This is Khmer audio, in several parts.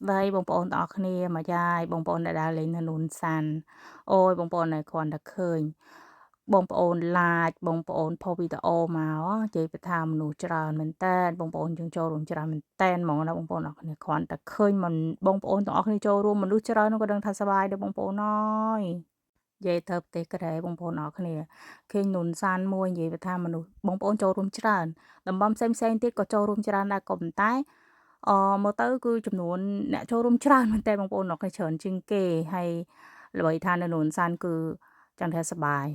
Vậy បងប្អូនទាំងអស់គ្នាមកយាយបងប្អូនដែលដើរលេងនៅនួនសាន់អូយបងប្អូនដែលគ្រាន់តែឃើញបងប្អូន like បងប្អូនផុសវីដេអូមកនិយាយទៅថាមនុស្សច្រើនមែនតើបងប្អូនយើងចូលរួមច្រើនមែនតើហ្មងណាបងប្អូនអរគ្នាគ្រាន់តែឃើញមិនបងប្អូនទាំងអស់គ្នាចូលរួមមនុស្សច្រើននោះក៏ដឹងថាសប្បាយដែរបងប្អូនអើយនិយាយទៅប្រទេសកូរ៉េបងប្អូនអរគ្នាឃើញនួនសាន់មួយនិយាយទៅថាមនុស្សបងប្អូនចូលរួមច្រើនតំបន់ផ្សេងៗទៀតក៏ចូលរួមច្រើនដែរក៏ប៉ុន្តែមើលទៅគឺចំនួនអ្នកចូលរួមច្រើនមែនទែនបងប្អូនអរគ្នាច្រើនជាងគេហើយល្បីថានៅនួនសាន់គឺចង់ថាសប្បាយ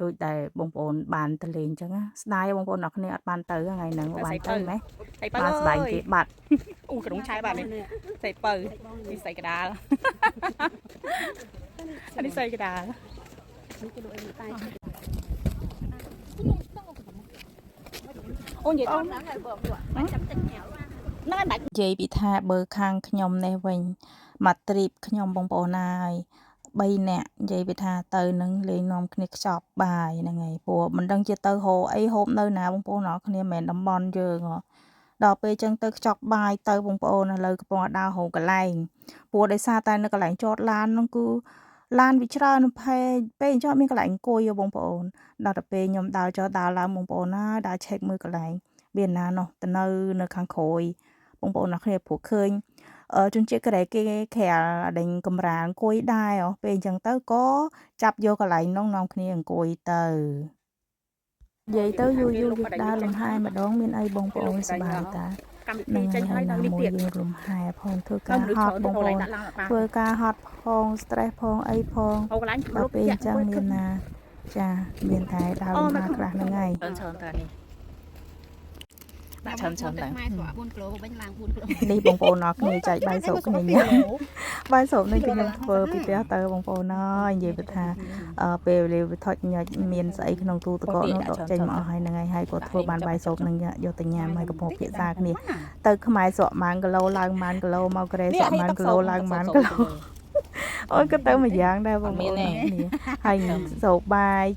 ដូចដែលបងប្អូនបានទៅលេងអញ្ចឹងណាស្ដាយបងប្អូនអរគ្នាអត់បានទៅថ្ងៃហ្នឹងបានទៅម៉េះបានស្បែកគេបាត់អូក្រុងឆៃបាត់នេះស្អីបើនេះស្អីកដាលអានេះស្អីកដាលអូនិយាយទៅហ្នឹងហើយបងចាំទឹកញ៉ៅហ្នឹងហើយបាច់និយាយពីថាបើខាងខ្ញុំនេះវិញមកទ្រីបខ្ញុំបងប្អូនហើយ3នាក់និយាយពីថាទៅនឹងលេងនាំគ្នាខ្ចប់បាយហ្នឹងហើយព្រោះមិនដឹងជាទៅហូអីហូបនៅណាបងប្អូនអរគ្នាមិនមែនតំបន់យើងហ៎ដល់ពេលចឹងទៅខ្ចប់បាយទៅបងប្អូនឥឡូវកំពុងដើរហូកន្លែងព្រោះដោយសារតែនៅកន្លែងចតឡានហ្នឹងគឺឡានវាច្រើនពេកអញ្ចឹងអត់មានកន្លែងអង្គុយបងប្អូនដល់ទៅពេលខ្ញុំដើរចុះដើរឡើងបងប្អូនណាដើរឆែកមើលកន្លែងមានណានោះទៅនៅខាងក្រោយបងប្អូនអរគ្នាព្រោះឃើញជនជាតិកូរ៉េគេក្រាលដេញកំរាលអង្គុយដែរពេលអញ្ចឹងទៅក៏ចាប់យកកន្លែងនោះនាំគ្នាអង្គុយទៅនិយាយទៅយូរយើងដើរលំហែម្ដងមានអីបងប្អូនសប្បាយតាកម្មវិធីចេញហើយដល់នេះទៀតយើងលំហែផងធ្វើការហត់បងប្អូនធ្វើការហត់ផង stress ផងអីផងដល់ពេលអញ្ចឹងមានណាចាមានតែដើរលំហែខ្លះហ្នឹងហើយច្រើនតើនេះដាក់ច្រើនដែរ4គីឡូវិញឡើង4គីឡូនេះបងប្អូនអរគ្នាចែកបាយសូបគ្នាញ៉ាំបាយសូបនេះគឺខ្ញុំធ្វើពីផ្ទះទៅបងប្អូនអើយនិយាយថាពេលវេលាវាថុចញ៉ាច់មានស្អីក្នុងទូទឹកកកនោះដកចេញមកអស់ហើយហ្នឹងហើយគាត់ធ្វើបានបាយសូបនឹងយកទៅញ៉ាំហើយកំពុងភាសាគ្នាទៅខ្មែរស្រក់ម៉ានគីឡូឡើងម៉ានគីឡូមកកូរ៉េស្រក់ម៉ានគីឡូឡើងម៉ានគីឡូអូយក៏ទៅមួយយ៉ាងដែរបងប្អូនហើយសូបបាយ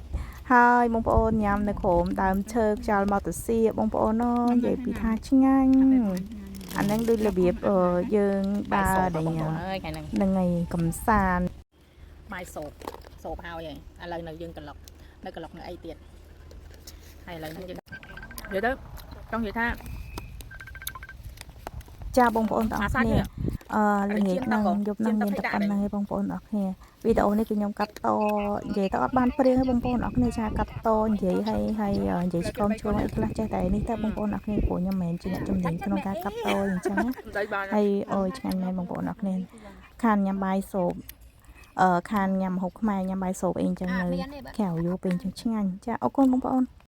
ហើយបងប្អូនញ៉ាំនៅក្រោមដើមឈើខ្យល់មកទៅសៀបងប្អូនអើយនិយាយពីថាឆ្ងាញ់អាហ្នឹងដូចរបៀបយើងដើរដែលហ្នឹងហើយកំសាន្តបាយសូបហើយឥឡូវនៅយើងក្លុកនៅអីទៀតហើយឥឡូវហ្នឹងយើងនិយាយទៅចង់និយាយថាចាបងប្អូនទាំងអស់គ្នាល្ងាចហ្នឹងយប់ហ្នឹងមានតែប៉ុណ្្នឹងឯងបងប្អូនអរគ្នាវីដេអូនេះគឺខ្ញុំកាត់តនិយាយទៅអត់បានព្រៀងទេបងប្អូនអរគ្នាចាកាត់តនិយាយហើយនិយាយឆ្កមអីខ្លះចេះតែនេះតែបងប្អូនអរគ្នាព្រោះខ្ញុំមិនមែនជាអ្នកជំនាញក្នុងការកាត់តអញ្ចឹងហើយអូយឆ្ងាញ់មែនបងប្អូនអរគ្នាខានញ៉ាំបាយសូបខានញ៉ាំហូបខ្មែរញ៉ាំបាយសូបអីអញ្ចឹងនៅក្រៅយូរពេកអញ្ចឹងឆ្ងាញ់ចាអរគុណបងប្អូន